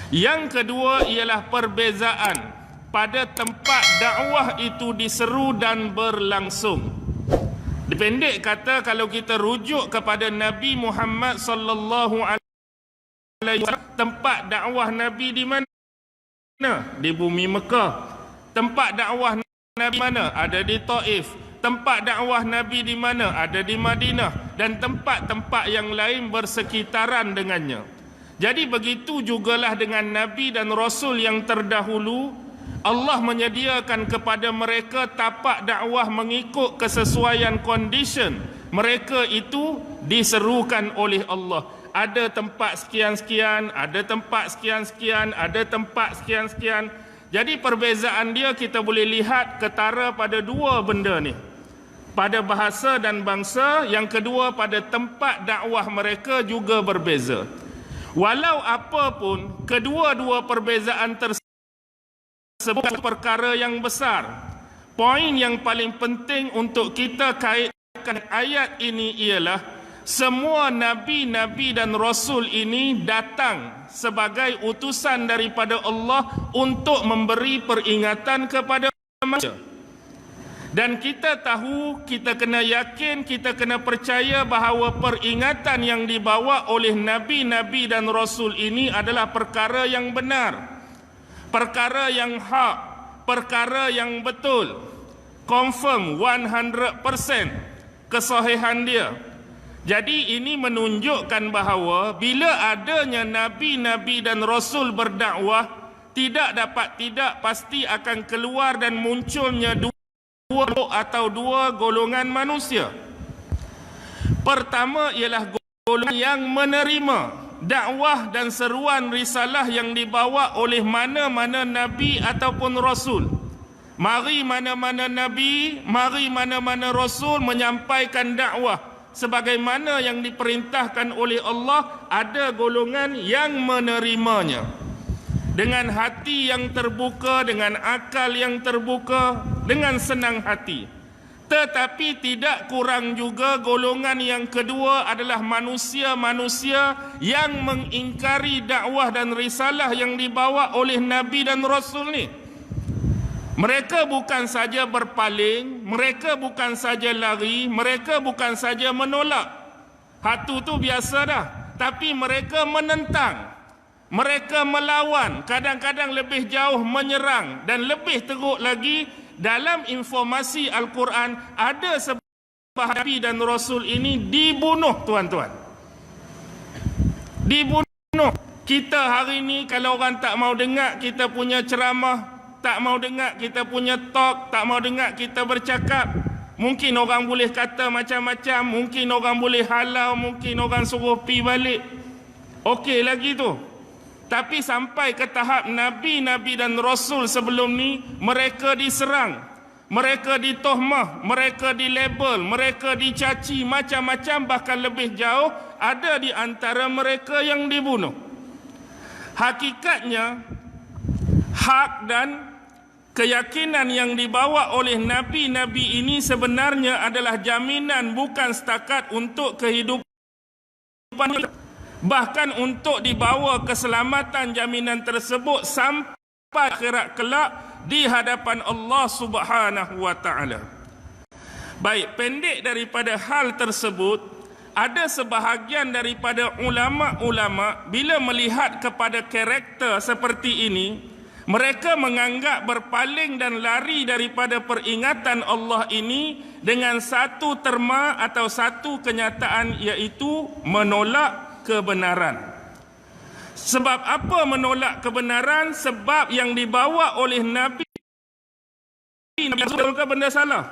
Yang kedua ialah perbezaan pada tempat dakwah itu diseru dan berlangsung. Dipendek kata, kalau kita rujuk kepada Nabi Muhammad sallallahu alaihi wasallam, tempat dakwah Nabi di mana? Di bumi Mekah. Tempat dakwah Nabi mana? Ada di Taif. Tempat dakwah Nabi di mana? Ada di Madinah. Dan tempat-tempat yang lain bersekitaran dengannya. Jadi begitu jugalah dengan Nabi dan Rasul yang terdahulu, Allah menyediakan kepada mereka tapak dakwah mengikut kesesuaian condition. Mereka itu diserukan oleh Allah. Ada tempat sekian-sekian, ada tempat sekian-sekian, ada tempat sekian-sekian. Jadi perbezaan dia kita boleh lihat ketara pada dua benda ni. Pada bahasa dan bangsa, yang kedua pada tempat dakwah mereka juga berbeza. Walau apapun, kedua-dua perbezaan tersebut perkara yang besar. Poin yang paling penting untuk kita kaitkan ayat ini ialah semua nabi-nabi dan rasul ini datang sebagai utusan daripada Allah untuk memberi peringatan kepada manusia. Dan kita tahu, kita kena yakin, kita kena percaya bahawa peringatan yang dibawa oleh nabi-nabi dan rasul ini adalah perkara yang benar, perkara yang hak, perkara yang betul, confirm 100% kesahihan dia. Jadi ini menunjukkan bahawa bila adanya nabi-nabi dan rasul berdakwah, tidak dapat tidak pasti akan keluar dan munculnya dua golongan manusia. Pertama ialah golongan yang menerima dakwah dan seruan risalah yang dibawa oleh mana-mana nabi ataupun rasul. Mari mana-mana nabi, mari mana-mana rasul menyampaikan dakwah sebagaimana yang diperintahkan oleh Allah. Ada golongan yang menerimanya dengan hati yang terbuka, dengan akal yang terbuka, dengan senang hati. Tetapi tidak kurang juga golongan yang kedua adalah manusia-manusia yang mengingkari dakwah dan risalah yang dibawa oleh Nabi dan Rasul ni. Mereka bukan saja berpaling, mereka bukan saja lari, mereka bukan saja menolak. Hatu tu biasa dah. Tapi mereka menentang. Mereka melawan, kadang-kadang lebih jauh menyerang. Dan lebih teruk lagi, dalam informasi Al-Quran ada sebahagian Nabi dan Rasul ini dibunuh, tuan-tuan. Dibunuh. Kita hari ini kalau orang tak mau dengar kita punya ceramah, tak mau dengar kita punya talk, tak mau dengar kita bercakap, mungkin orang boleh kata macam-macam, mungkin orang boleh halau, mungkin orang suruh pi balik. Okey lagi tu. Tapi sampai ke tahap Nabi-Nabi dan Rasul sebelum ni, mereka diserang, mereka ditohmah, mereka dilabel, mereka dicaci macam-macam, bahkan lebih jauh ada di antara mereka yang dibunuh. Hakikatnya, hak dan keyakinan yang dibawa oleh Nabi-Nabi ini sebenarnya adalah jaminan bukan setakat untuk kehidupan, bahkan untuk dibawa keselamatan jaminan tersebut sampai akhirat kelak di hadapan Allah Subhanahu wa taala. Baik, pendek daripada hal tersebut, ada sebahagian daripada ulama-ulama bila melihat kepada karakter seperti ini, mereka menganggap berpaling dan lari daripada peringatan Allah ini dengan satu terma atau satu kenyataan, iaitu menolak kebenaran. Sebab apa menolak kebenaran? Sebab yang dibawa oleh Nabi betul ke benda salah?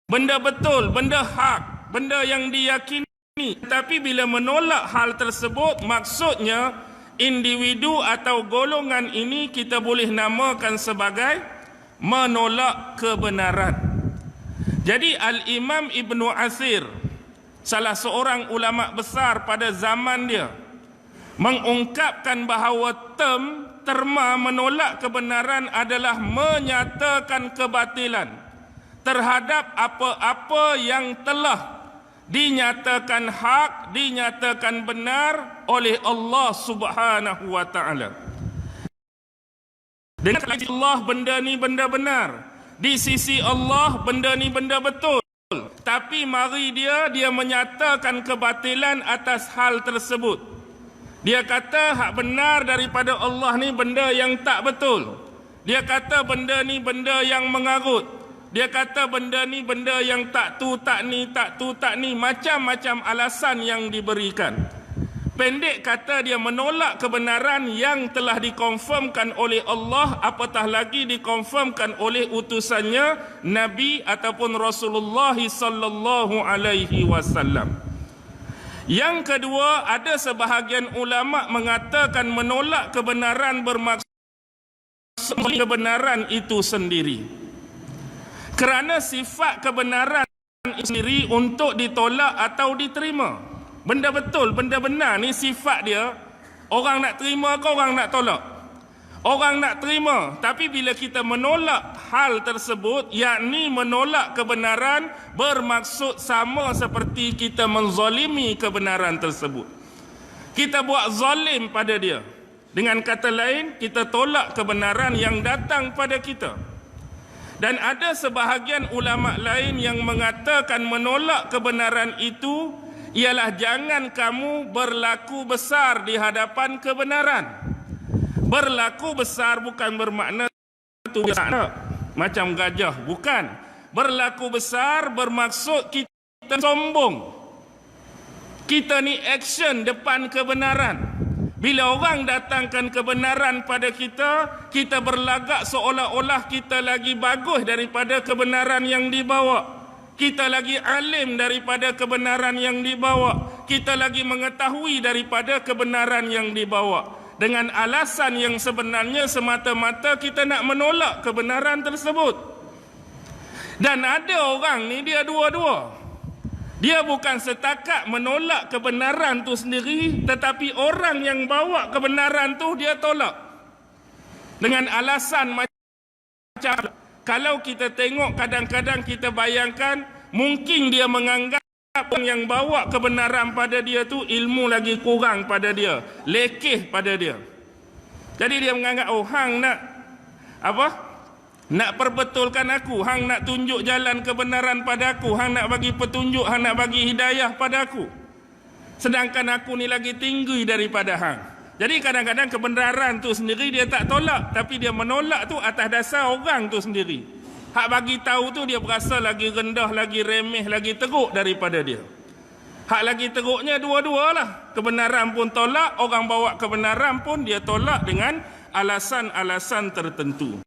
Benda betul, benda hak, benda yang diyakini. Tapi bila menolak hal tersebut, maksudnya individu atau golongan ini kita boleh namakan sebagai menolak kebenaran. Jadi Al-Imam Ibnu Athir, salah seorang ulama besar pada zaman dia, mengungkapkan bahawa terma menolak kebenaran adalah menyatakan kebatilan terhadap apa-apa yang telah dinyatakan hak, dinyatakan benar oleh Allah Subhanahu wa taala. Dengan Allah benda ni benda benar, di sisi Allah benda ni benda betul. Tapi mari dia menyatakan kebatilan atas hal tersebut. Dia kata hak benar daripada Allah ni benda yang tak betul. Dia kata benda ni benda yang mengarut. Dia kata benda ni benda yang tak tu tak ni, tak tu tak ni, macam-macam alasan yang diberikan. Pendek kata dia menolak kebenaran yang telah dikonfirmkan oleh Allah, apatah lagi dikonfirmkan oleh utusannya Nabi ataupun Rasulullah sallallahu alaihi wasallam. Yang kedua, ada sebahagian ulama mengatakan menolak kebenaran bermaksud kebenaran itu sendiri. Kerana sifat kebenaran sendiri untuk ditolak atau diterima. Benda betul, benda benar ni sifat dia. Orang nak terima ke orang nak tolak? Orang nak terima. Tapi bila kita menolak hal tersebut, yakni menolak kebenaran, bermaksud sama seperti kita menzalimi kebenaran tersebut. Kita buat zalim pada dia. Dengan kata lain, kita tolak kebenaran yang datang pada kita. Dan ada sebahagian ulama lain yang mengatakan menolak kebenaran itu ialah jangan kamu berlaku besar di hadapan kebenaran. Berlaku besar bukan bermakna tu macam gajah, bukan. Berlaku besar bermaksud kita sombong. Kita ni action depan kebenaran. Bila orang datangkan kebenaran pada kita, kita berlagak seolah-olah kita lagi bagus daripada kebenaran yang dibawa. Kita lagi alim daripada kebenaran yang dibawa. Kita lagi mengetahui daripada kebenaran yang dibawa. Dengan alasan yang sebenarnya semata-mata kita nak menolak kebenaran tersebut. Dan ada orang ni dia dua-dua. Dia bukan setakat menolak kebenaran tu sendiri, tetapi orang yang bawa kebenaran tu dia tolak. Dengan alasan macam, kalau kita tengok kadang-kadang kita bayangkan, mungkin dia menganggap orang yang bawa kebenaran pada dia tu ilmu lagi kurang pada dia, lekeh pada dia. Jadi dia menganggap, oh hang nak apa? Nak perbetulkan aku, hang nak tunjuk jalan kebenaran pada aku, hang nak bagi petunjuk, hang nak bagi hidayah pada aku. Sedangkan aku ni lagi tinggi daripada hang. Jadi kadang-kadang kebenaran tu sendiri dia tak tolak, tapi dia menolak tu atas dasar orang tu sendiri. Hak bagi tahu tu dia berasa lagi rendah, lagi remeh, lagi teruk daripada dia. Hak lagi teruknya dua-dualah. Kebenaran pun tolak, orang bawa kebenaran pun dia tolak dengan alasan-alasan tertentu.